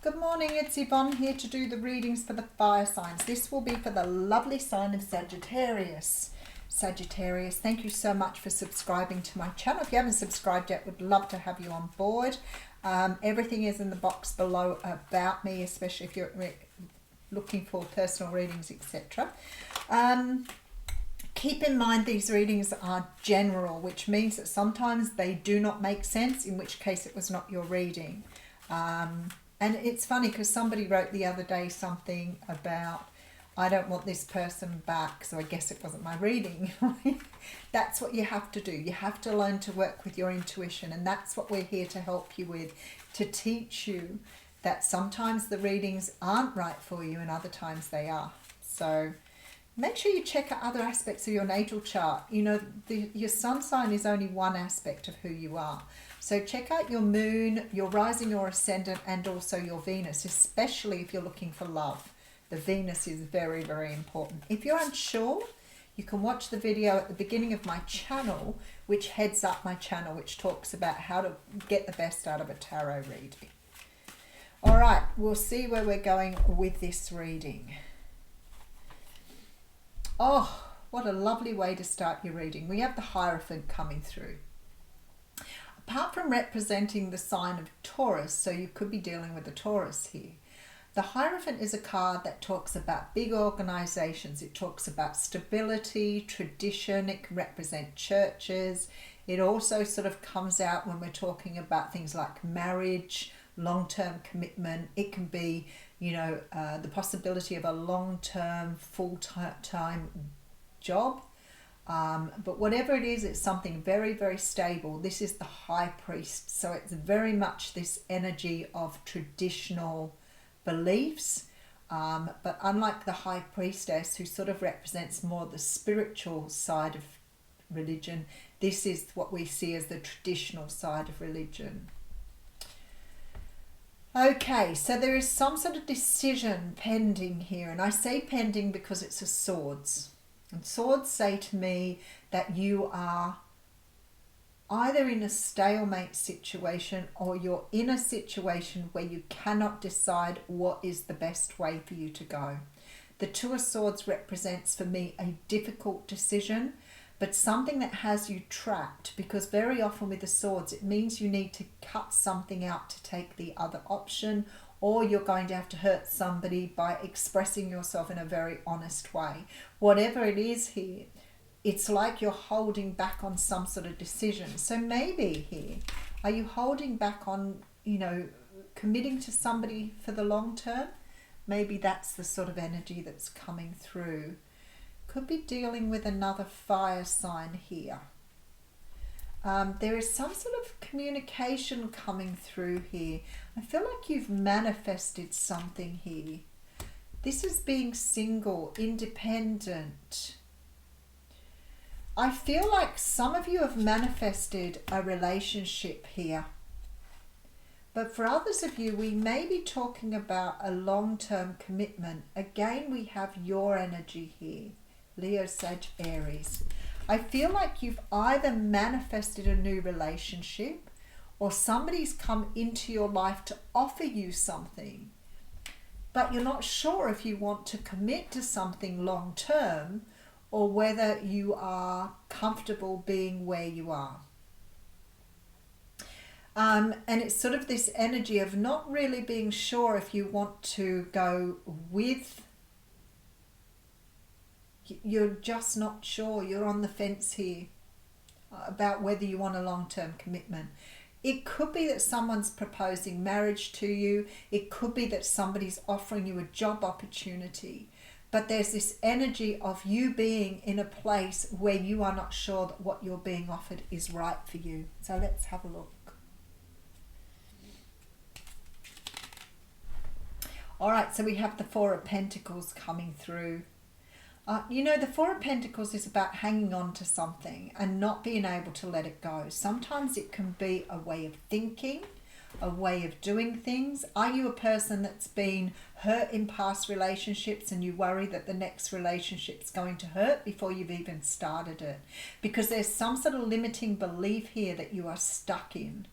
Good morning, it's Yvonne here to do the readings for the fire signs. This will be for the lovely sign of Sagittarius. Sagittarius, thank you so much for subscribing to my channel. If you haven't subscribed yet, would love to have you on board. Everything is in the box below about me, especially if you're looking for personal readings, etc. Keep in mind these readings are general, which means that sometimes they do not make sense, in which case it was not your reading. And it's funny because somebody wrote the other day something about, I don't want this person back, so I guess it wasn't my reading. That's what you have to do. You have to learn to work with your intuition, and that's what we're here to help you with, to teach you that sometimes the readings aren't right for you and other times they are. So make sure you check out other aspects of your natal chart. You know, your sun sign is only one aspect of who you are. So check out your moon, your rising or ascendant, and also your Venus, especially if you're looking for love. The Venus is very, very important. If you're unsure, you can watch the video at the beginning of my channel, which heads up my channel, which talks about how to get the best out of a tarot reading. All right, we'll see where we're going with this reading. Oh, what a lovely way to start your reading. We have the Hierophant coming through. Apart from representing the sign of Taurus, so you could be dealing with a Taurus here, the Hierophant is a card that talks about big organizations. It talks about stability, tradition. It can represent churches. It also sort of comes out when we're talking about things like marriage, long-term commitment. It can be, you know, the possibility of a long-term, full-time job. But whatever it is, it's something very, very stable. This is the High Priest, so it's very much this energy of traditional beliefs. But unlike the High Priestess, who sort of represents more the spiritual side of religion, this is what we see as the traditional side of religion. Okay, so there is some sort of decision pending here, and I say pending because it's a swords. And swords say to me that you are either in a stalemate situation or you're in a situation where you cannot decide what is the best way for you to go. The Two of Swords represents for me a difficult decision, but something that has you trapped, because very often with the swords it means you need to cut something out to take the other option, or you're going to have to hurt somebody by expressing yourself in a very honest way. Whatever it is here, it's like you're holding back on some sort of decision. So maybe here, are you holding back on, you know, committing to somebody for the long term? Maybe that's the sort of energy that's coming through. Could be dealing with another fire sign here. There is some sort of communication coming through here. I feel like you've manifested something here. This is being single, independent. I feel like some of you have manifested a relationship here. But for others of you, we may be talking about a long-term commitment. Again, we have your energy here. Leo, Sag, Aries. I feel like you've either manifested a new relationship or somebody's come into your life to offer you something, but you're not sure if you want to commit to something long term or whether you are comfortable being where you are. And it's sort of this energy of not really being sure if you want to go with. You're just not sure. You're on the fence here about whether you want a long-term commitment. It could be that someone's proposing marriage to you. It could be that somebody's offering you a job opportunity. But there's this energy of you being in a place where you are not sure that what you're being offered is right for you. So let's have a look. All right, so we have the Four of Pentacles coming through. You know, the Four of Pentacles is about hanging on to something and not being able to let it go. Sometimes it can be a way of thinking, a way of doing things. Are you a person that's been hurt in past relationships and you worry that the next relationship's going to hurt before you've even started it? Because there's some sort of limiting belief here that you are stuck in.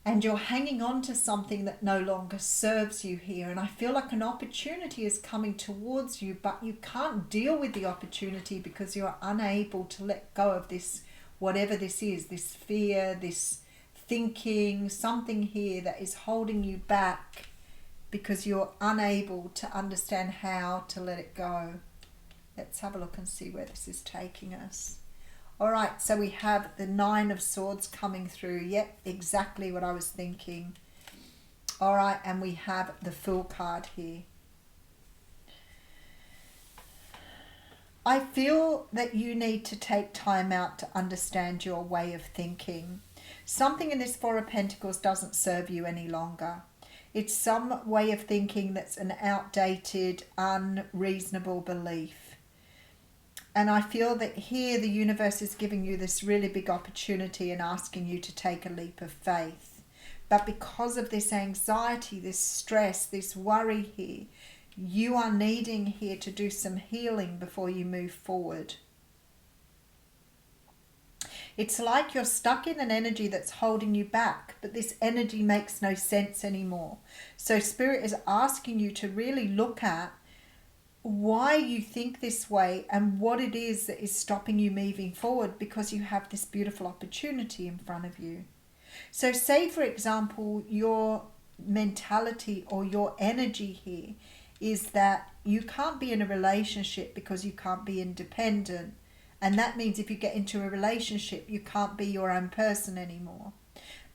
and you're hanging on to something that no longer serves you here. And I feel like an opportunity is coming towards you, but you can't deal with the opportunity because you're unable to let go of this, whatever this is, this fear, this thinking, something here that is holding you back because you're unable to understand how to let it go. Let's have a look and see where this is taking us. All right, so we have the Nine of Swords coming through. Yep, exactly what I was thinking. All right, and we have the Fool card here. I feel that you need to take time out to understand your way of thinking. Something in this Four of Pentacles doesn't serve you any longer. It's some way of thinking that's an outdated, unreasonable belief. And I feel that here the universe is giving you this really big opportunity and asking you to take a leap of faith. But because of this anxiety, this stress, this worry here, you are needing here to do some healing before you move forward. It's like you're stuck in an energy that's holding you back, but this energy makes no sense anymore. So Spirit is asking you to really look at why you think this way and what it is that is stopping you moving forward, because you have this beautiful opportunity in front of you. So say, for example, your mentality or your energy here is that you can't be in a relationship because you can't be independent. And that means if you get into a relationship, you can't be your own person anymore.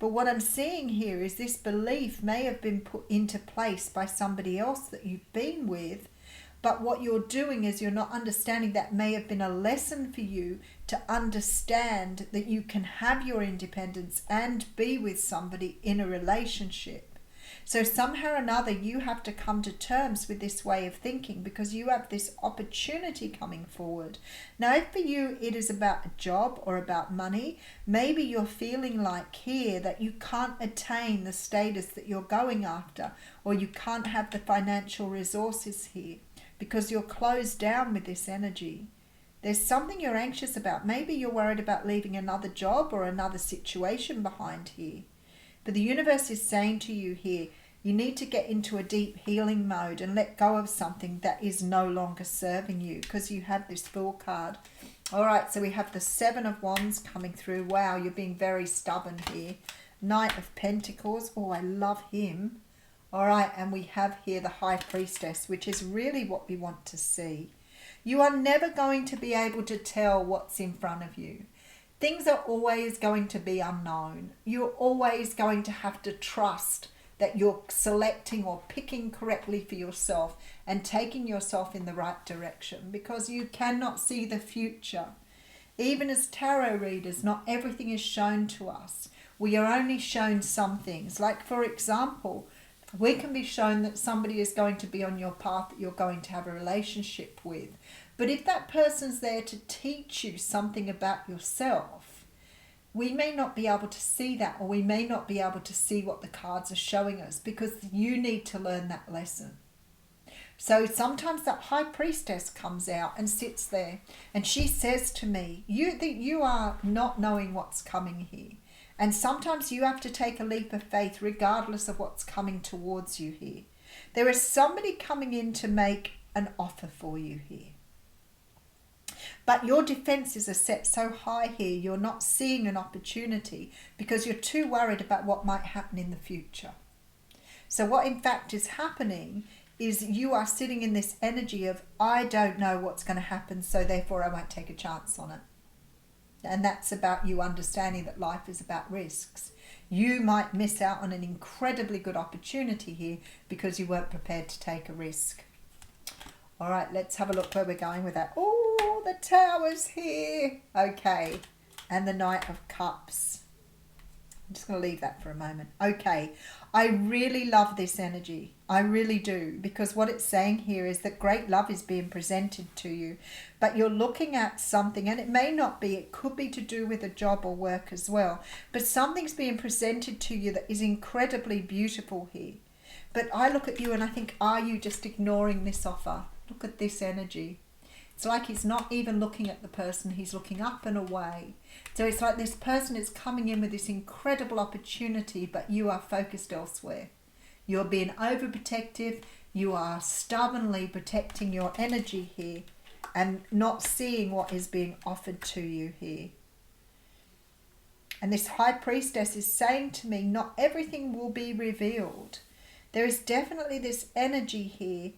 But what I'm seeing here is this belief may have been put into place by somebody else that you've been with. But what you're doing is you're not understanding that may have been a lesson for you to understand that you can have your independence and be with somebody in a relationship. So somehow or another you have to come to terms with this way of thinking because you have this opportunity coming forward. Now if for you it is about a job or about money, maybe you're feeling like here that you can't attain the status that you're going after, or you can't have the financial resources here, because you're closed down with this energy. There's something you're anxious about. Maybe you're worried about leaving another job or another situation behind here. But the universe is saying to you here, you need to get into a deep healing mode and let go of something that is no longer serving you, because you have this Fool card. All right, so we have the Seven of Wands coming through. Wow, you're being very stubborn here. Knight of Pentacles. Oh, I love him. All right, and we have here the High Priestess, which is really what we want to see. You are never going to be able to tell what's in front of you. Things are always going to be unknown. You're always going to have to trust that you're selecting or picking correctly for yourself and taking yourself in the right direction, because you cannot see the future. Even as tarot readers, not everything is shown to us. We are only shown some things. Like, for example, we can be shown that somebody is going to be on your path that you're going to have a relationship with. But if that person's there to teach you something about yourself, we may not be able to see that, or we may not be able to see what the cards are showing us, because you need to learn that lesson. So sometimes that High Priestess comes out and sits there and she says to me, you are not knowing what's coming here. And sometimes you have to take a leap of faith regardless of what's coming towards you here. There is somebody coming in to make an offer for you here. But your defenses are set so high here, you're not seeing an opportunity because you're too worried about what might happen in the future. So what in fact is happening is you are sitting in this energy of, I don't know what's going to happen, so therefore I won't take a chance on it. And that's about you understanding that life is about risks. You might miss out on an incredibly good opportunity here because you weren't prepared to take a risk. All right, let's have a look where we're going with that. Oh, the Tower's here. Okay, and the Knight of Cups. I'm just going to leave that for a moment. Okay, I really love this energy. I really do, because what it's saying here is that great love is being presented to you, but you're looking at something, and it may not be, it could be to do with a job or work as well, but something's being presented to you that is incredibly beautiful here. But I look at you and I think, are you just ignoring this offer? Look at this energy. It's like he's not even looking at the person, he's looking up and away. So it's like this person is coming in with this incredible opportunity, but you are focused elsewhere. You're being overprotective, you are stubbornly protecting your energy here and not seeing what is being offered to you here. And this High Priestess is saying to me, not everything will be revealed. There is definitely this energy here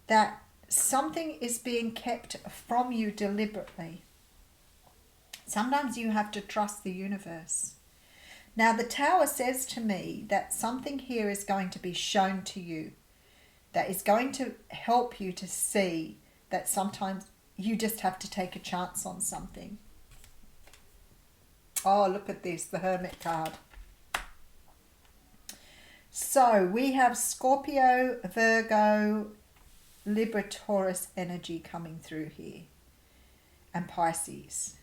that something is being kept from you deliberately. Sometimes you have to trust the universe. Now the Tower says to me that something here is going to be shown to you that is going to help you to see that sometimes you just have to take a chance on something. Oh, look at this, the Hermit card. So we have Scorpio, Virgo, Libra, Taurus energy coming through here, and Pisces.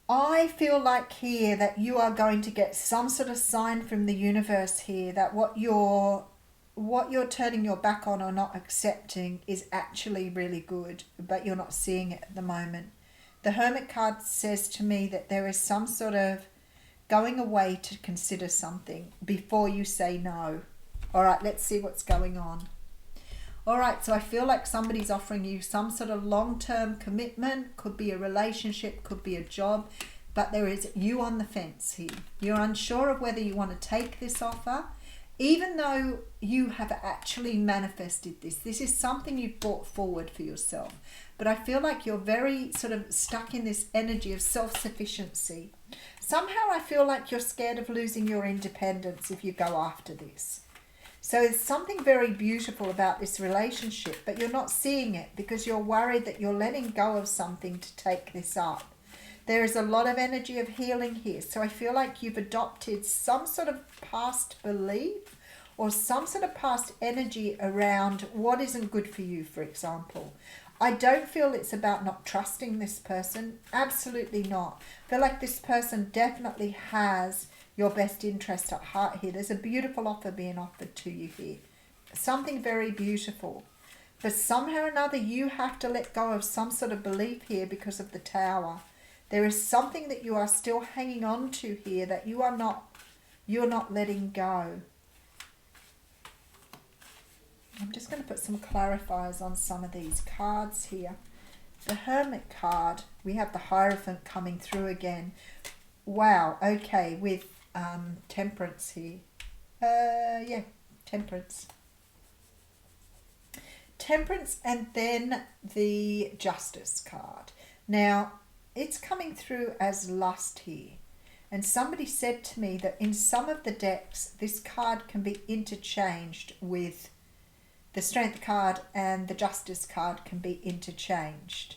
I feel like here that you are going to get some sort of sign from the universe here that what you're turning your back on or not accepting is actually really good, but you're not seeing it at the moment. The Hermit card says to me that there is some sort of going away to consider something before you say no. All right, let's see what's going on. All right, so I feel like somebody's offering you some sort of long-term commitment. Could be a relationship, could be a job, but there is you on the fence here. You're unsure of whether you want to take this offer, even though you have actually manifested this. This is something you've brought forward for yourself. But I feel like you're very sort of stuck in this energy of self-sufficiency. Somehow I feel like you're scared of losing your independence if you go after this. So there's something very beautiful about this relationship, but you're not seeing it because you're worried that you're letting go of something to take this up. There is a lot of energy of healing here. So I feel like you've adopted some sort of past belief or some sort of past energy around what isn't good for you, for example. I don't feel it's about not trusting this person. Absolutely not. I feel like this person definitely has your best interest at heart here. There's a beautiful offer being offered to you here. Something very beautiful. But somehow or another you have to let go of some sort of belief here because of the Tower. There is something that you are still hanging on to here that you're not letting go. I'm just going to put some clarifiers on some of these cards here. The Hermit card, we have the Hierophant coming through again. Wow, okay, with Temperance here. Yeah, Temperance. Temperance and then the Justice card. Now, it's coming through as Lust here. And somebody said to me that in some of the decks, this card can be interchanged with the Strength card, and the Justice card can be interchanged.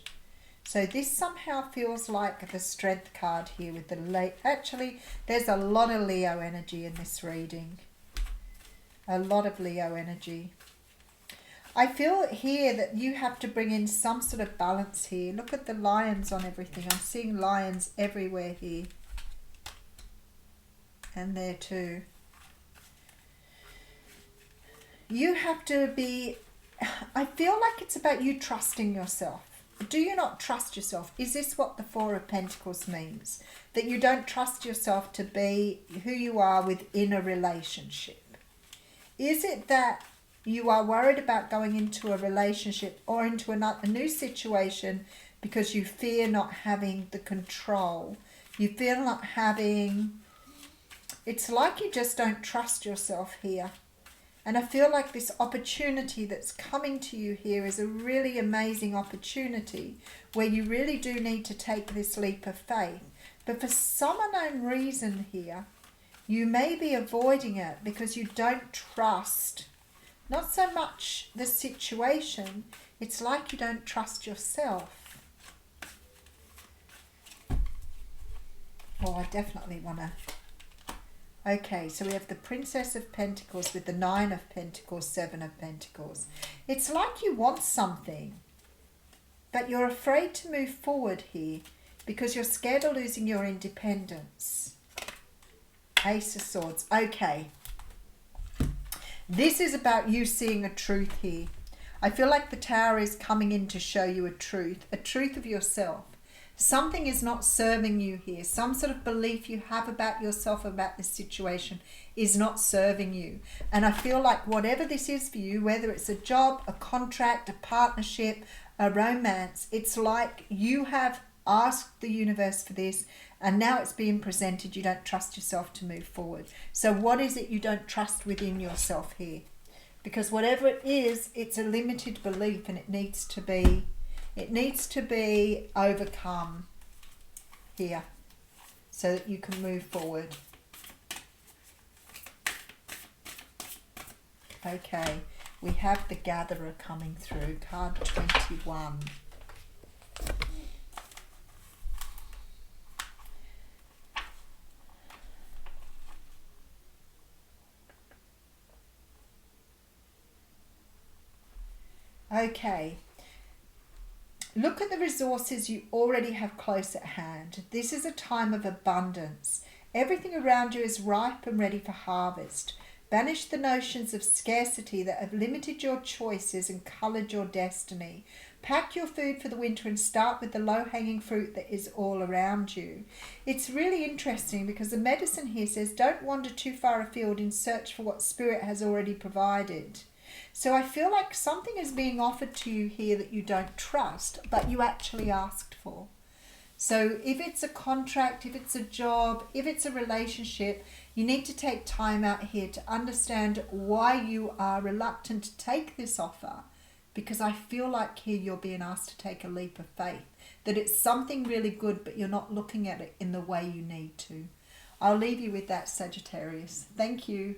So this somehow feels like the Strength card here with the actually there's a lot of Leo energy in this reading. A lot of Leo energy. I feel here that you have to bring in some sort of balance here. Look at the lions on everything. I'm seeing lions everywhere here. And there too. You have to be, I feel like it's about you trusting yourself. Do you not trust yourself? Is this what the Four of Pentacles means? That you don't trust yourself to be who you are within a relationship? Is it that you are worried about going into a relationship or into a new situation because you fear not having the control? You fear not having, it's like you just don't trust yourself here. And I feel like this opportunity that's coming to you here is a really amazing opportunity where you really do need to take this leap of faith. But for some unknown reason here, you may be avoiding it because you don't trust, not so much the situation, it's like you don't trust yourself. Oh, I definitely want to. Okay, so we have the Princess of Pentacles with the Nine of Pentacles, Seven of Pentacles. It's like you want something, but you're afraid to move forward here because you're scared of losing your independence. Ace of Swords. Okay. This is about you seeing a truth here. I feel like the Tower is coming in to show you a truth of yourself. Something is not serving you here. Some sort of belief you have about yourself, about this situation, is not serving you. And I feel like whatever this is for you, whether it's a job, a contract, a partnership, a romance, it's like you have asked the universe for this and now it's being presented. You don't trust yourself to move forward. So what is it you don't trust within yourself here? Because whatever it is, it's a limited belief and it needs to be overcome here so that you can move forward. Okay, we have the Gatherer coming through, card 21. Okay. Look at the resources you already have close at hand. This is a time of abundance. Everything around you is ripe and ready for harvest. Banish the notions of scarcity that have limited your choices and coloured your destiny. Pack your food for the winter and start with the low-hanging fruit that is all around you. It's really interesting because the medicine here says don't wander too far afield in search for what Spirit has already provided. So I feel like something is being offered to you here that you don't trust, but you actually asked for. So if it's a contract, if it's a job, if it's a relationship, you need to take time out here to understand why you are reluctant to take this offer. Because I feel like here you're being asked to take a leap of faith. That it's something really good, but you're not looking at it in the way you need to. I'll leave you with that, Sagittarius. Thank you.